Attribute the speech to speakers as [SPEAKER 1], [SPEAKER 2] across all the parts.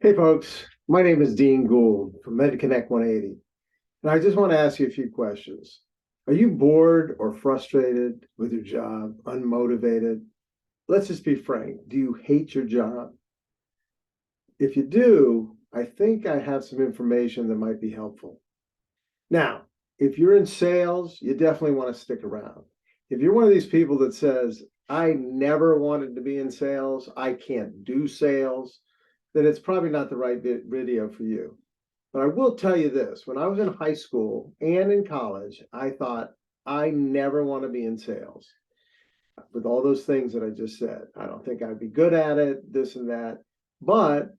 [SPEAKER 1] Hey folks, my name is Dean Gould from MedConnect 180, and I just want to ask you a few questions. Are you bored or frustrated with your job, unmotivated? Let's just be frank. Do you hate your job? If you do, I think I have some information that might be helpful. Now, if you're in sales, you definitely want to stick around. If you're one of these people that says, I never wanted to be in sales, I can't do sales, then it's probably not the right video for you. But I will tell you this, when I was in high school and in college, I thought I never want to be in sales with all those things that I just said. I don't think I'd be good at it, this and that. But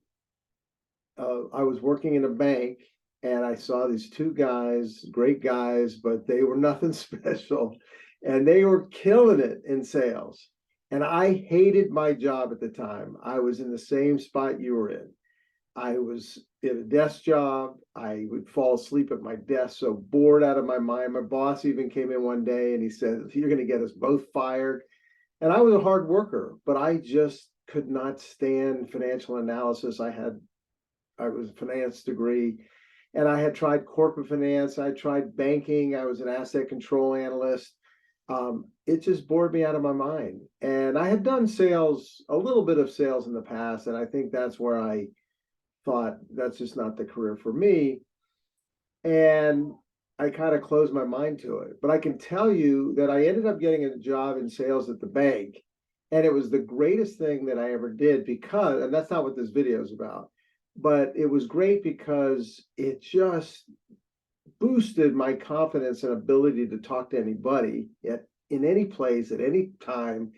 [SPEAKER 1] I was working in a bank and I saw these two guys, great guys, but they were nothing special. And they were killing it in sales. And I hated my job at the time. I was in the same spot you were in. I was in a desk job. I would fall asleep at my desk, so bored out of my mind. My boss even came in one day and he said, "You're going to get us both fired." And I was a hard worker, but I just could not stand financial analysis. I was a finance degree, and I had tried corporate finance. I tried banking. I was an asset control analyst. It just bored me out of my mind. And I had done sales, a little bit of sales in the past, and I think that's where I thought that's just not the career for me. And I kind of closed my mind to it. But I can tell you that I ended up getting a job in sales at the bank. And it was the greatest thing that I ever did because, and that's not what this video is about, but it was great because it just boosted my confidence and ability to talk to anybody in any place at any time.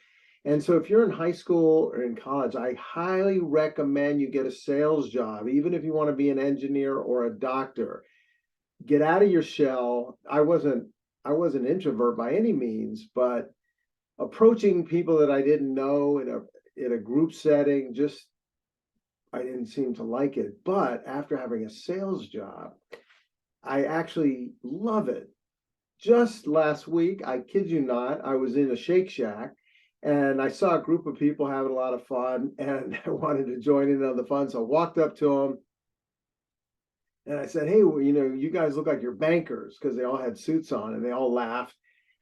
[SPEAKER 1] And so if you're in high school or in college, I highly recommend you get a sales job, even if you want to be an engineer or a doctor. Get out of your shell. I wasn't an introvert by any means, but approaching people that I didn't know in a group setting, just I didn't seem to like it. But after having a sales job, I actually love it. Just last week, I kid you not, I was in a Shake Shack and I saw a group of people having a lot of fun and I wanted to join in on the fun. So I walked up to them and I said, "Hey, well, you guys look like you're bankers," because they all had suits on and they all laughed.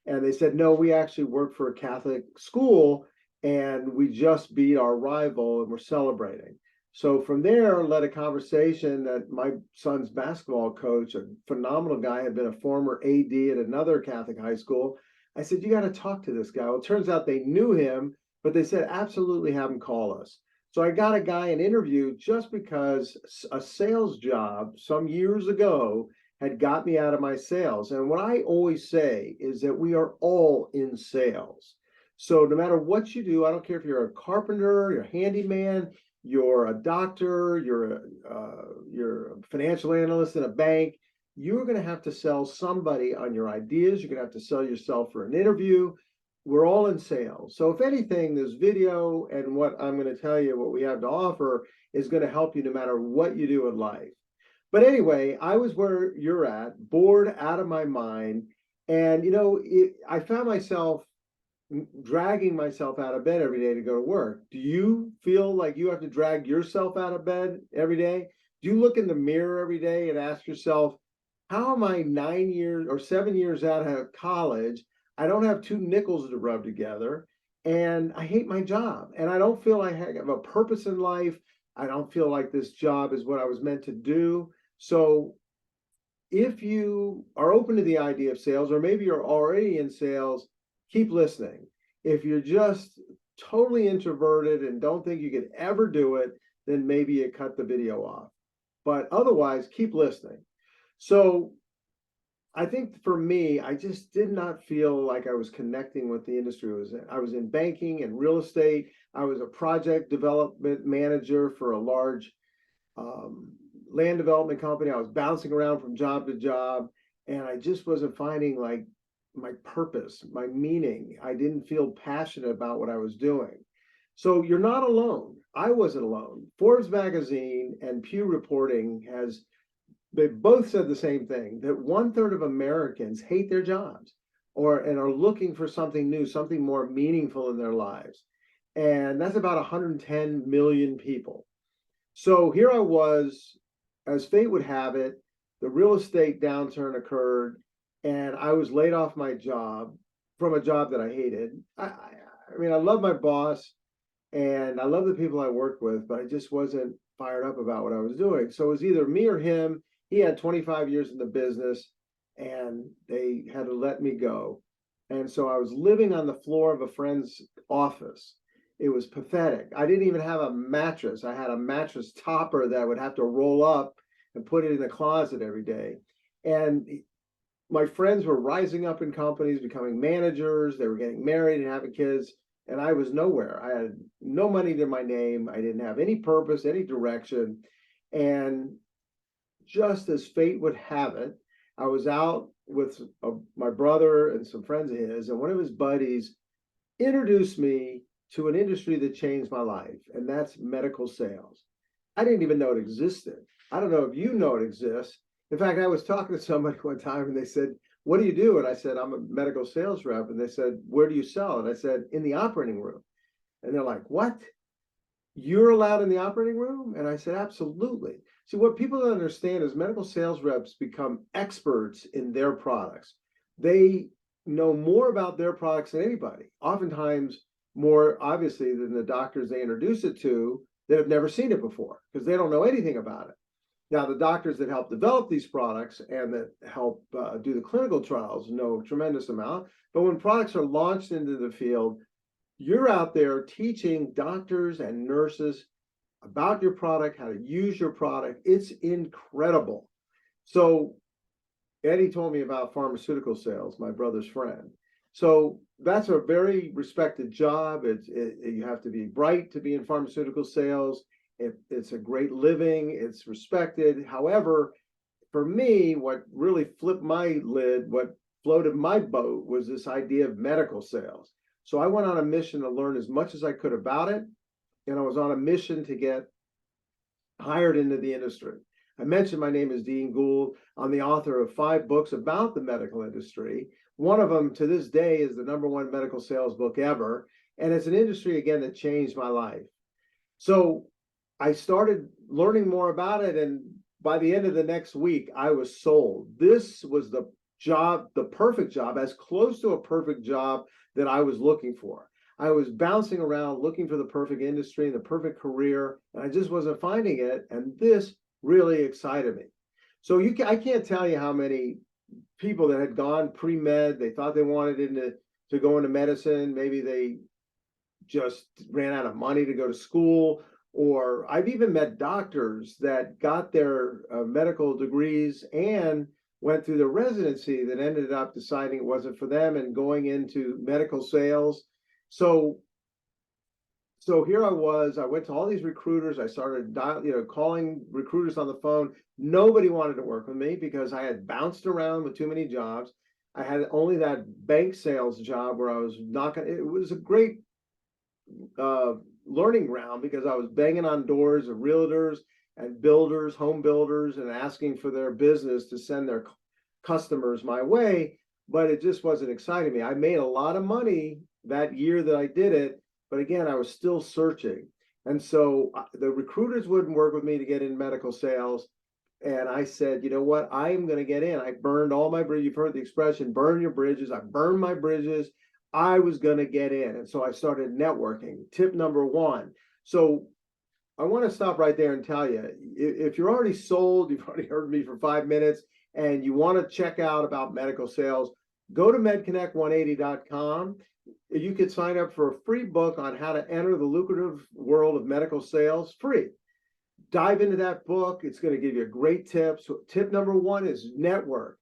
[SPEAKER 1] And they said, "No, we actually work for a Catholic school and we just beat our rival and we're celebrating." So from there, led a conversation that my son's basketball coach, a phenomenal guy, had been a former AD at another Catholic high school. I said, "You got to talk to this guy." Well, it turns out they knew him, but they said, "Absolutely have him call us." So I got a guy an interview just because a sales job some years ago had got me out of my sales. And what I always say is that we are all in sales. So no matter what you do, I don't care if you're a carpenter, you're a handyman, you're a doctor, you're a financial analyst in a bank, you're going to have to sell somebody on your ideas. You're going to have to sell yourself for an interview. We're all in sales. So if anything, this video and what I'm going to tell you, what we have to offer, is going to help you no matter what you do in life. But anyway, I was where you're at, bored out of my mind. And, I found myself dragging myself out of bed every day to go to work. Do you feel like you have to drag yourself out of bed every day? Do you look in the mirror every day and ask yourself, how am I 9 years or 7 years out of college? I don't have two nickels to rub together and I hate my job and I don't feel like I have a purpose in life. I don't feel like this job is what I was meant to do. So if you are open to the idea of sales, or maybe you're already in sales, keep listening. If you're just totally introverted and don't think you could ever do it, then maybe you cut the video off. But otherwise, keep listening. So I think for me, I just did not feel like I was connecting with the industry I was in. I was in banking and real estate. I was a project development manager for a large land development company. I was bouncing around from job to job, and I just wasn't finding like my purpose, my meaning. I didn't feel passionate about what I was doing. So you're not alone. I wasn't alone. Forbes magazine and Pew Reporting they both said the same thing, that 1/3 of Americans hate their jobs and are looking for something new, something more meaningful in their lives. And that's about 110 million people. So here I was, as fate would have it, the real estate downturn occurred, and I was laid off my job from a job that I hated. I mean, I love my boss and I love the people I worked with, but I just wasn't fired up about what I was doing. So it was either me or him. He had 25 years in the business, and they had to let me go. And so I was living on the floor of a friend's office. It was pathetic. I didn't even have a mattress. I had a mattress topper that I would have to roll up and put it in the closet every day. And my friends were rising up in companies, becoming managers. They were getting married and having kids. And I was nowhere. I had no money to my name. I didn't have any purpose, any direction. And just as fate would have it, I was out with my brother and some friends of his, and one of his buddies introduced me to an industry that changed my life, and that's medical sales. I didn't even know it existed. I don't know if you know it exists. In fact, I was talking to somebody one time and they said, "What do you do?" And I said, "I'm a medical sales rep." And they said, "Where do you sell?" And I said, "In the operating room." And they're like, "What? You're allowed in the operating room?" And I said, "Absolutely." See, what people don't understand is medical sales reps become experts in their products. They know more about their products than anybody, oftentimes more obviously than the doctors they introduce it to that have never seen it before because they don't know anything about it. Now, the doctors that help develop these products and that help do the clinical trials know a tremendous amount. But when products are launched into the field, you're out there teaching doctors and nurses about your product, how to use your product. It's incredible. So Eddie told me about pharmaceutical sales, my brother's friend. So that's a very respected job. You have to be bright to be in pharmaceutical sales. It's a great living. It's respected. However, for me, what really flipped my lid, what floated my boat was this idea of medical sales. So I went on a mission to learn as much as I could about it. And I was on a mission to get hired into the industry. I mentioned my name is Dean Gould. I'm the author of 5 books about the medical industry. One of them to this day is the #1 medical sales book ever. And it's an industry, again, that changed my life. So I started learning more about it. And by the end of the next week, I was sold. This was the job, the perfect job, as close to a perfect job that I was looking for. I was bouncing around looking for the perfect industry, the perfect career, and I just wasn't finding it. And this really excited me. So I can't tell you how many people that had gone pre-med, they thought they wanted to go into medicine. Maybe they just ran out of money to go to school. Or I've even met doctors that got their medical degrees and went through the residency that ended up deciding it wasn't for them and going into medical sales. So here I was. I went to all these recruiters. I started calling recruiters on the phone. Nobody wanted to work with me because I had bounced around with too many jobs. I had only that bank sales job where I was knocking. It was a great learning ground because I was banging on doors of realtors and builders, home builders, and asking for their business to send their customers my way. But it just wasn't exciting me. I made a lot of money that year that I did it. But again, I was still searching. And so the recruiters wouldn't work with me to get in medical sales. And I said, you know what? I'm going to get in. I burned all my bridges. You've heard the expression, burn your bridges. I burned my bridges. I was going to get in. And so I started networking. Tip #1. So I want to stop right there and tell you, if you're already sold, you've already heard me for 5 minutes, and you want to check out about medical sales, go to medconnect180.com. You could sign up for a free book on how to enter the lucrative world of medical sales, free. Dive into that book. It's going to give you great tips. So tip #1 is network.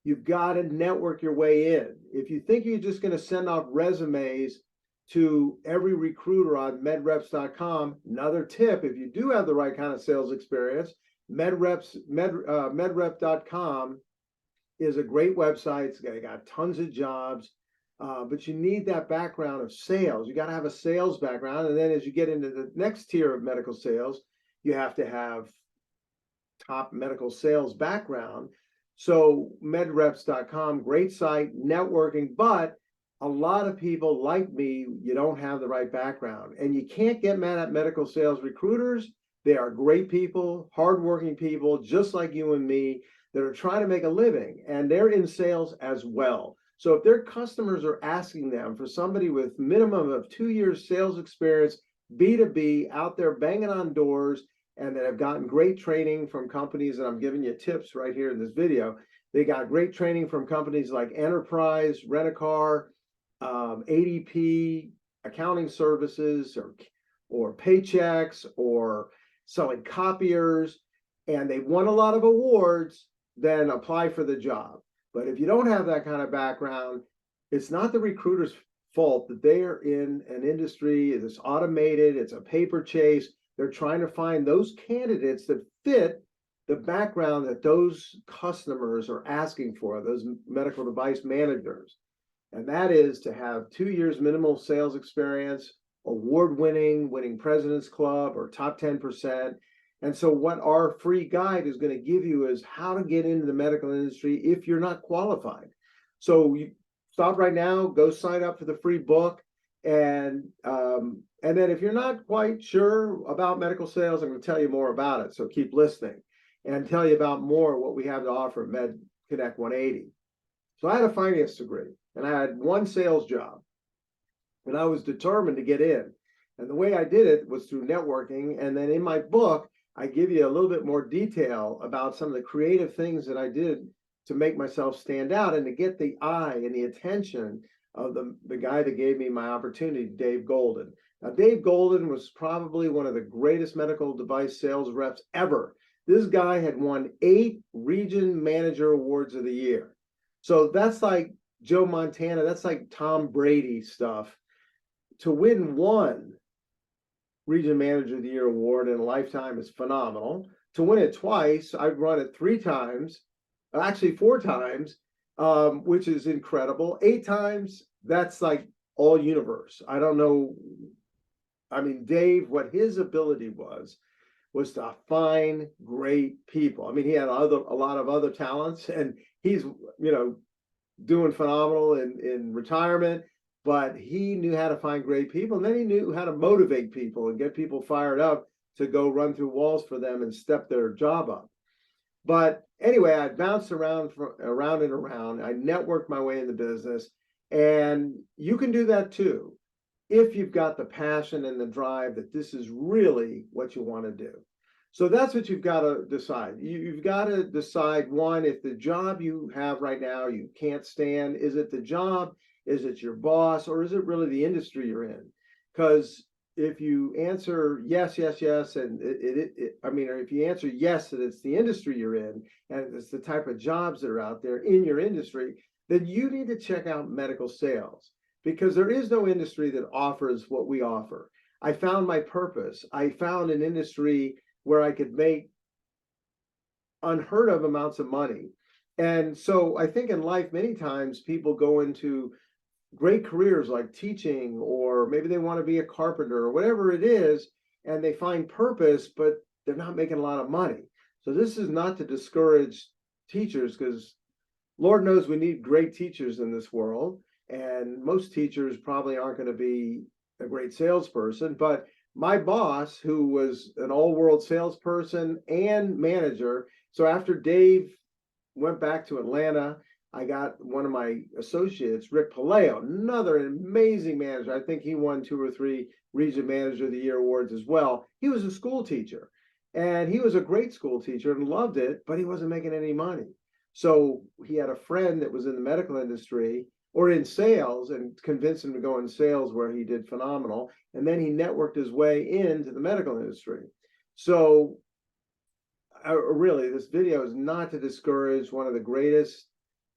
[SPEAKER 1] You've got to network your way in. If you think you're just going to send off resumes to every recruiter on medreps.com, another tip, if you do have the right kind of sales experience, medrep.com is a great website. It's got tons of jobs. But you need that background of sales. You got to have a sales background. And then as you get into the next tier of medical sales, you have to have top medical sales background. So medreps.com, great site, networking, but a lot of people like me, you don't have the right background. And you can't get mad at medical sales recruiters They are great people, hardworking people, just like you and me, that are trying to make a living, and they're in sales as well. So if their customers are asking them for somebody with minimum of 2 years sales experience, B2B, out there banging on doors, and that have gotten great training from companies, and I'm giving you tips right here in this video. They got great training from companies like Enterprise, Rent-A-Car, ADP, accounting services, or Paychecks, or selling copiers, and they won a lot of awards, then apply for the job. But if you don't have that kind of background, it's not the recruiter's fault that they are in an industry that's automated, it's a paper chase. They're trying to find those candidates that fit the background that those customers are asking for, those medical device managers. And that is to have 2 years minimal sales experience, winning President's Club or top 10%. And so what our free guide is going to give you is how to get into the medical industry if you're not qualified. So you stop right now, go sign up for the free book. And then if you're not quite sure about medical sales, I'm going to tell you more about it. So keep listening and tell you about more what we have to offer at Med Connect 180. So I had a finance degree and I had one sales job, and I was determined to get in. And the way I did it was through networking. And then in my book, I give you a little bit more detail about some of the creative things that I did to make myself stand out and to get the eye and the attention of the guy that gave me my opportunity, Dave Golden. Now, Dave Golden was probably one of the greatest medical device sales reps ever. This guy had won 8 region manager awards of the year. So that's like Joe Montana, that's like Tom Brady stuff. To win one Region Manager of the Year award in a lifetime is phenomenal. To win it twice, I've run it 3 times, actually 4 times, which is incredible. 8 times, that's like all universe. I don't know. I mean, Dave, what his ability was to find great people. I mean, he had a lot of other talents, and he's, doing phenomenal in retirement, but he knew how to find great people. And then he knew how to motivate people and get people fired up to go run through walls for them and step their job up. But anyway, I bounced around and around. I networked my way in the business, and you can do that too if you've got the passion and the drive that this is really what you want to do. So that's what you've got to decide. You've got to decide, one, if the job you have right now you can't stand, is it the job, is it your boss, or is it really the industry you're in? Because if you answer yes, and or if you answer yes that it's the industry you're in and it's the type of jobs that are out there in your industry, then you need to check out medical sales, because there is no industry that offers what we offer. I found my purpose. I found an industry where I could make unheard of amounts of money. And so I think in life, many times people go into great careers like teaching, or maybe they want to be a carpenter or whatever it is, and they find purpose, but they're not making a lot of money. So this is not to discourage teachers, because Lord knows we need great teachers in this world, and most teachers probably aren't going to be a great salesperson. But my boss, who was an all-world salesperson and manager, so after Dave went back to Atlanta, I got one of my associates, Rick Paleo, another amazing manager. I think he won 2 or 3 Region Manager of the Year awards as well. He was a school teacher, and he was a great school teacher and loved it, but he wasn't making any money. So he had a friend that was in the medical industry or in sales and convinced him to go in sales, where he did phenomenal. And then he networked his way into the medical industry. So really, this video is not to discourage one of the greatest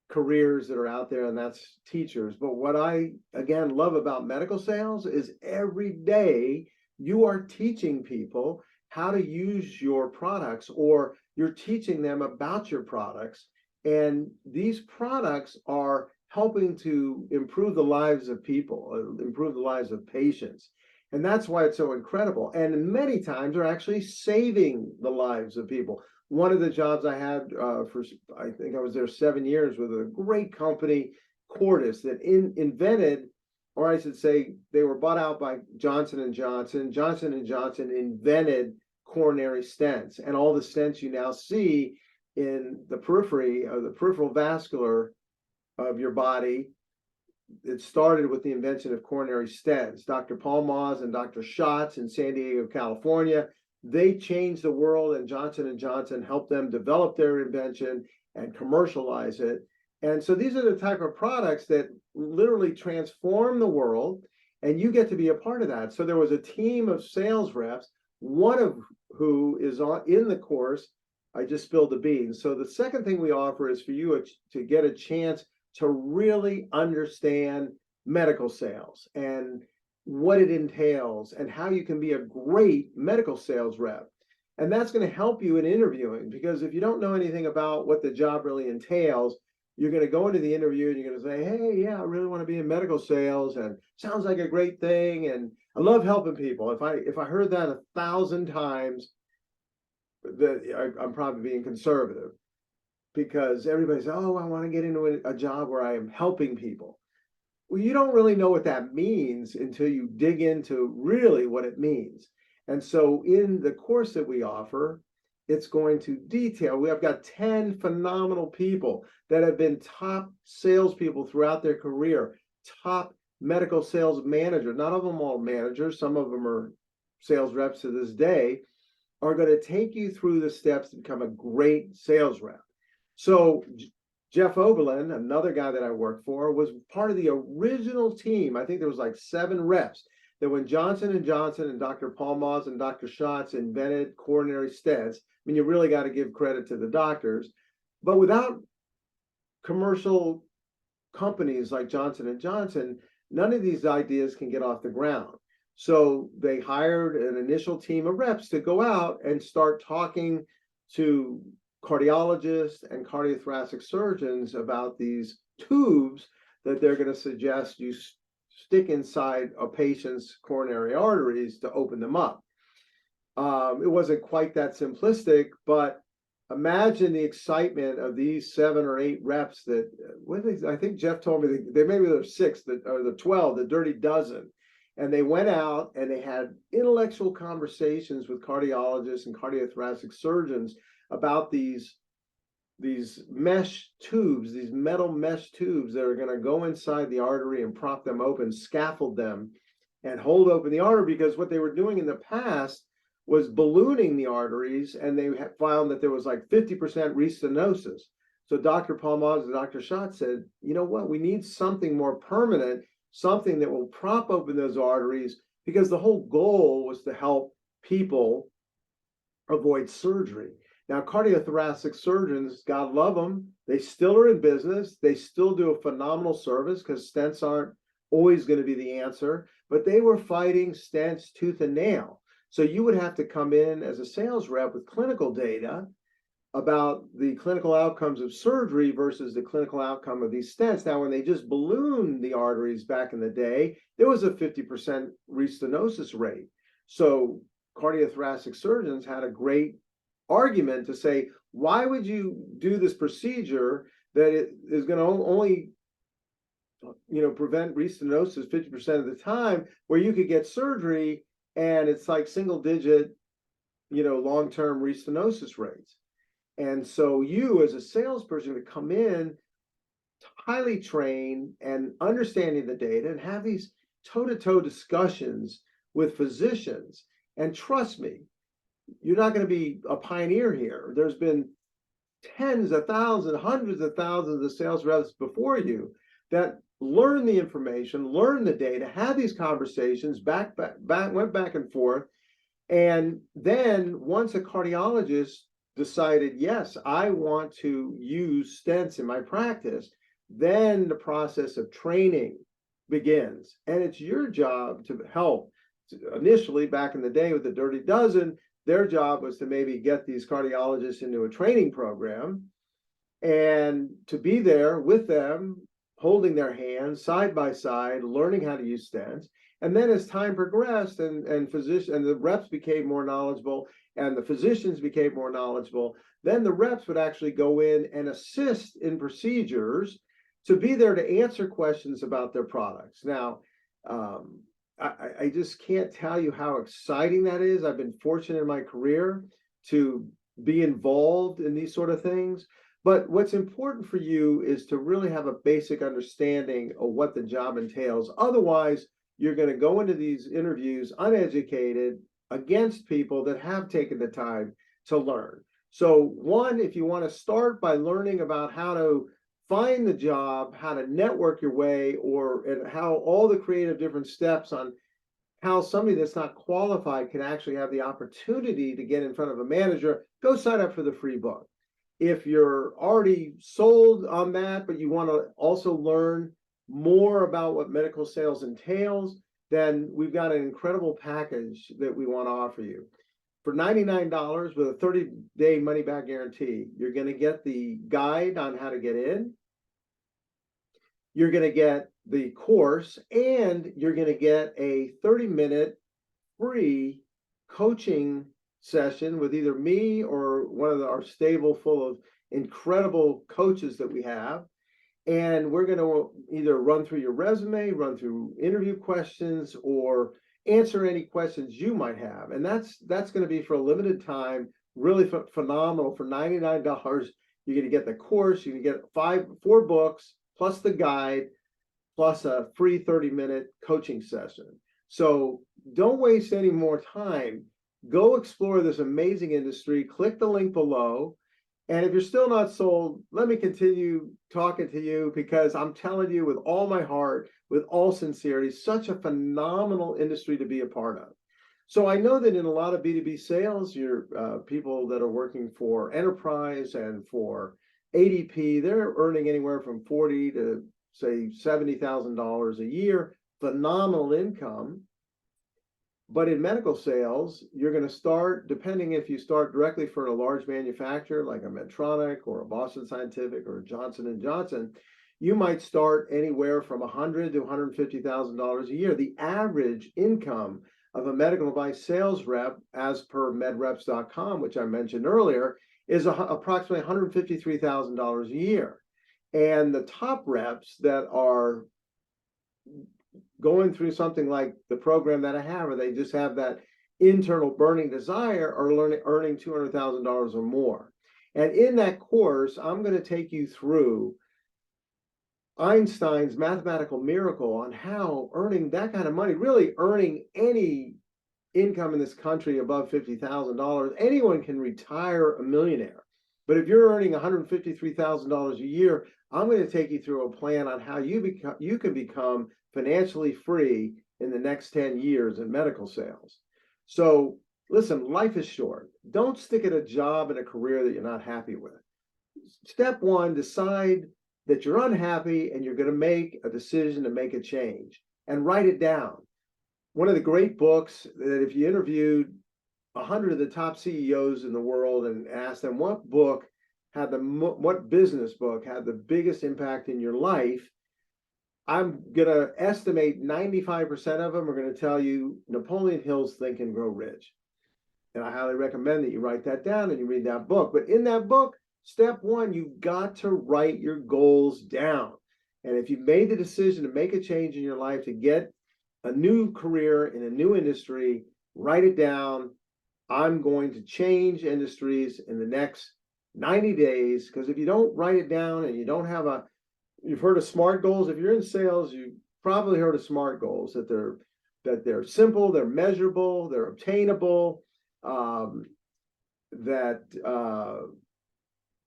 [SPEAKER 1] careers that are out there, and that's teachers. But what I, again, love about medical sales is every day you are teaching people how to use your products, or you're teaching them about your products. And these products are helping to improve the lives of people, improve the lives of patients. And that's why it's so incredible. And many times they're actually saving the lives of people. One of the jobs I had I think I was there 7 years with a great company, Cordis, that invented, or I should say, they were bought out by Johnson & Johnson. Johnson & Johnson invented coronary stents, and all the stents you now see in the periphery of the peripheral vascular of your body. It started with the invention of coronary stents. Dr. Paul Maws and Dr. Schatz in San Diego, California, they changed the world, and Johnson & Johnson helped them develop their invention and commercialize it. And so these are the type of products that literally transform the world, and you get to be a part of that. So there was a team of sales reps, one of who is in the course. I just spilled the beans. So the second thing we offer is for you to get a chance to really understand medical sales and what it entails and how you can be a great medical sales rep. And that's going to help you in interviewing, because if you don't know anything about what the job really entails, you're going to go into the interview and you're going to say, hey, yeah, I really want to be in medical sales, and sounds like a great thing, and I love helping people. If I heard that 1,000 times, I'm probably being conservative, because everybody says, oh, I want to get into a job where I am helping people. Well, you don't really know what that means until you dig into really what it means. And so in the course that we offer, it's going to detail. We have got 10 phenomenal people that have been top salespeople throughout their career, top medical sales managers. Not of them all managers, some of them are sales reps to this day, are going to take you through the steps to become a great sales rep. So Jeff Oberlin, another guy that I worked for, was part of the original team. I think there was like 7 reps that when Johnson & Johnson and Dr. Paul Maws and Dr. Schatz invented coronary stents. I mean, you really got to give credit to the doctors, but without commercial companies like Johnson & Johnson, none of these ideas can get off the ground. So they hired an initial team of reps to go out and start talking to cardiologists and cardiothoracic surgeons about these tubes that they're going to suggest you stick inside a patient's coronary arteries to open them up. It wasn't quite that simplistic, but imagine the excitement of these 7 or 8 reps that, I think Jeff told me they maybe there were 6 or the 12, the dirty dozen. And they went out and they had intellectual conversations with cardiologists and cardiothoracic surgeons about these mesh tubes, these metal mesh tubes that are going to go inside the artery and prop them open, scaffold them, and hold open the artery. Because what they were doing in the past was ballooning the arteries, and they found that there was like 50% restenosis. So Dr. Paul Maws and Dr. Schatz said, you know what, we need something more permanent, something that will prop open those arteries, because the whole goal was to help people avoid surgery. Now, cardiothoracic surgeons, God love them, they still are in business. They still do a phenomenal service, because stents aren't always going to be the answer, but they were fighting stents tooth and nail. So you would have to come in as a sales rep with clinical data about the clinical outcomes of surgery versus the clinical outcome of these stents. Now, when they just ballooned the arteries back in the day, there was a 50% restenosis rate. So cardiothoracic surgeons had a great argument to say, why would you do this procedure that it is going to only prevent restenosis 50% of the time, where you could get surgery and it's like single digit long-term restenosis rates. And so you as a salesperson to come in highly trained and understanding the data and have these toe-to-toe discussions with physicians. And trust me, you're not going to be a pioneer here. There's been tens of thousands, hundreds of thousands of sales reps before you that learn the information, learn the data, had these conversations, went back and forth. And then once a cardiologist decided, yes, I want to use stents in my practice, then the process of training begins. And it's your job to help. Initially, back in the day with the Dirty Dozen, their job was to maybe get these cardiologists into a training program and to be there with them, holding their hands side by side, learning how to use stents. And then as time progressed and the reps became more knowledgeable and the physicians became more knowledgeable, then the reps would actually go in and assist in procedures to be there to answer questions about their products. Now, I just can't tell you how exciting that is. I've been fortunate in my career to be involved in these sort of things. But what's important for you is to really have a basic understanding of what the job entails. Otherwise, you're going to go into these interviews uneducated against people that have taken the time to learn. So, one, if you want to start by learning about how to find the job, how to network your way, or and how all the creative different steps on how somebody that's not qualified can actually have the opportunity to get in front of a manager, go sign up for the free book. If you're already sold on that, but you want to also learn more about what medical sales entails, then we've got an incredible package that we want to offer you. For $99 with a 30-day money-back guarantee, you're going to get the guide on how to get in. You're going to get the course, and you're going to get a 30-minute free coaching session with either me or one of our stable full of incredible coaches that we have. And we're going to either run through your resume, run through interview questions, or answer any questions you might have. And that's going to be for a limited time, really phenomenal. For $99, you're going to get the course, you can get 4 books, plus the guide, plus a free 30-minute coaching session. So don't waste any more time. Go explore this amazing industry. Click the link below. And if you're still not sold, let me continue talking to you, because I'm telling you with all my heart, with all sincerity, such a phenomenal industry to be a part of. So I know that in a lot of B2B sales, you're people that are working for enterprise and for ADP, they're earning anywhere from $40,000 to say $70,000 a year, phenomenal income. But in medical sales, you're going to start, depending if you start directly for a large manufacturer like a Medtronic or a Boston Scientific or a Johnson & Johnson, you might start anywhere from $100,000 to $150,000 a year. The average income of a medical device sales rep, as per medreps.com, which I mentioned earlier, is approximately $153,000 a year. And the top reps that are going through something like the program that I have, or they just have that internal burning desire, are earning $200,000 or more. And in that course, I'm going to take you through Einstein's mathematical miracle on how earning that kind of money, really earning any income in this country above $50,000, anyone can retire a millionaire. But if you're earning $153,000 a year, I'm going to take you through a plan on how you can become financially free in the next 10 years in medical sales. So listen, life is short. Don't stick at a job and a career that you're not happy with. Step one, decide that you're unhappy and you're going to make a decision to make a change, and write it down. One of the great books that if you interviewed 100 of the top CEOs in the world and asked them what business book had the biggest impact in your life, I'm going to estimate 95% of them are going to tell you Napoleon Hill's Think and Grow Rich. And I highly recommend that you write that down and you read that book. But in that book, step one, you've got to write your goals down. And if you've made the decision to make a change in your life, to get a new career in a new industry, write it down. I'm going to change industries in the next 90 days. Because if you don't write it down and you don't have you've heard of SMART goals. If you're in sales, you probably heard of SMART goals, that they're simple, they're measurable, they're obtainable, that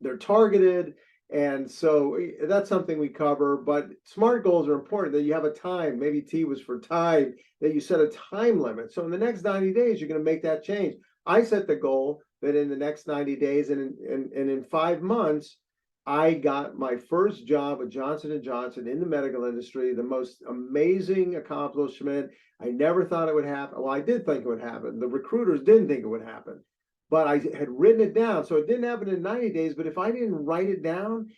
[SPEAKER 1] they're targeted. And so that's something we cover. But SMART goals are important, that you have a time, maybe T was for time, that you set a time limit. So in the next 90 days, you're going to make that change. I set the goal that in the next 90 days and in 5 months, I got my first job at Johnson & Johnson in the medical industry, the most amazing accomplishment. I never thought it would happen. Well, I did think it would happen. The recruiters didn't think it would happen, but I had written it down. So it didn't happen in 90 days, but if I didn't write it down,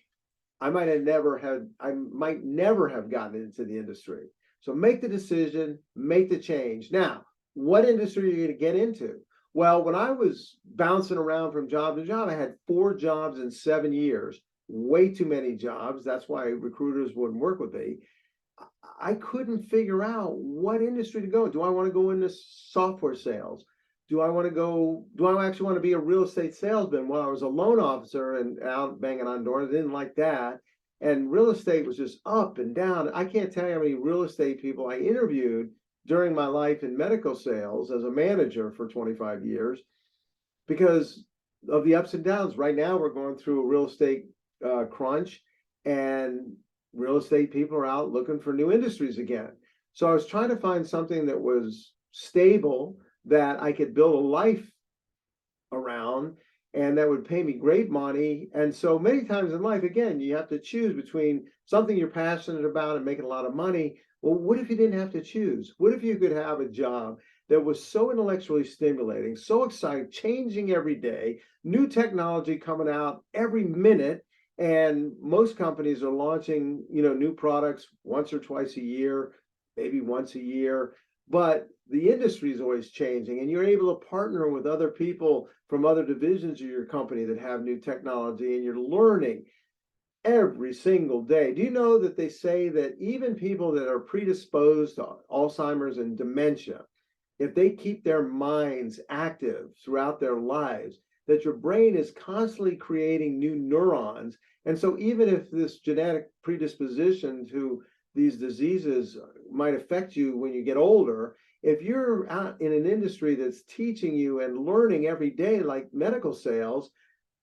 [SPEAKER 1] I might never have gotten into the industry. So make the decision, make the change. Now, what industry are you going to get into? Well, when I was bouncing around from job to job, I had 4 jobs in 7 years. Way too many jobs. That's why recruiters wouldn't work with me. I couldn't figure out what industry to go. Do I want to go into software sales? Do I actually want to be a real estate salesman? Well, I was a loan officer and out banging on doors. I didn't like that. And real estate was just up and down. I can't tell you how many real estate people I interviewed during my life in medical sales as a manager for 25 years because of the ups and downs. Right now, we're going through a real estate crunch, and real estate people are out looking for new industries again. So I was trying to find something that was stable, that I could build a life around, and that would pay me great money. And so many times in life, again, you have to choose between something you're passionate about and making a lot of money. Well, what if you didn't have to choose? What if you could have a job that was so intellectually stimulating, so exciting, changing every day, new technology coming out every minute, and most companies are launching, new products once or twice a year, maybe once a year, but the industry is always changing, and you're able to partner with other people from other divisions of your company that have new technology, and you're learning every single day. Do you know that they say that even people that are predisposed to Alzheimer's and dementia, if they keep their minds active throughout their lives, that your brain is constantly creating new neurons. And so even if this genetic predisposition to these diseases might affect you when you get older, if you're out in an industry that's teaching you and learning every day, like medical sales,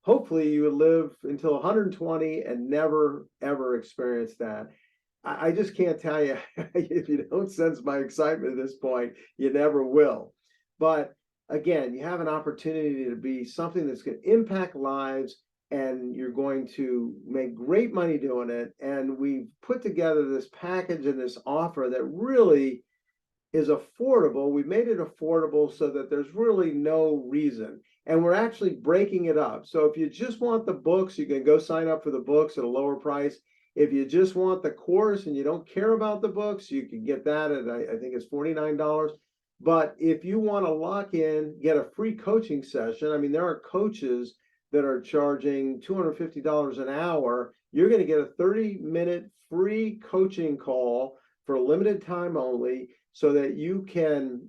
[SPEAKER 1] hopefully you would live until 120 and never, ever experience that. I just can't tell you, if you don't sense my excitement at this point, you never will. But again, you have an opportunity to be something that's going to impact lives, and you're going to make great money doing it. And we've put together this package and this offer that really is affordable. We made it affordable so that there's really no reason. And we're actually breaking it up. So if you just want the books, you can go sign up for the books at a lower price. If you just want the course and you don't care about the books, you can get that at, I think it's $49. But if you want to lock in, get a free coaching session, I mean, there are coaches that are charging $250 an hour. You're going to get a 30-minute free coaching call for a limited time only, so that you can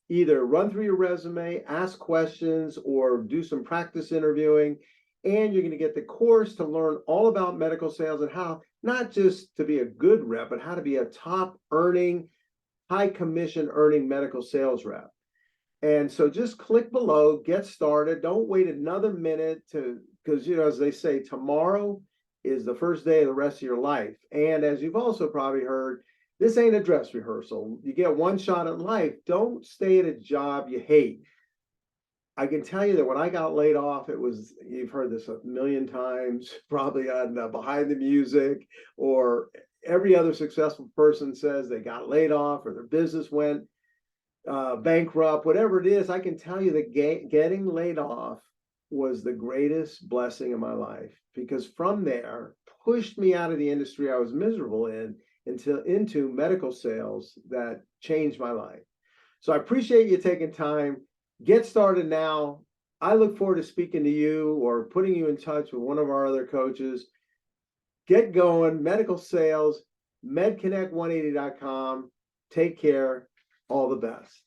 [SPEAKER 1] either run through your resume, ask questions, or do some practice interviewing. And you're going to get the course to learn all about medical sales and how not just to be a good rep, but how to be a top earning, high commission earning medical sales rep. And so just click below, get started. Don't wait another minute because, as they say, tomorrow is the first day of the rest of your life. And as you've also probably heard, this ain't a dress rehearsal. You get one shot at life. Don't stay at a job you hate. I can tell you that when I got laid off, you've heard this a million times, probably on Behind the Music, or every other successful person says they got laid off or their business went bankrupt, whatever it is. I can tell you that getting laid off was the greatest blessing of my life, because from there pushed me out of the industry I was miserable in into medical sales that changed my life. So I appreciate you taking time. Get started now. I look forward to speaking to you or putting you in touch with one of our other coaches. Get going. Medical sales, medconnect180.com. Take care. All the best.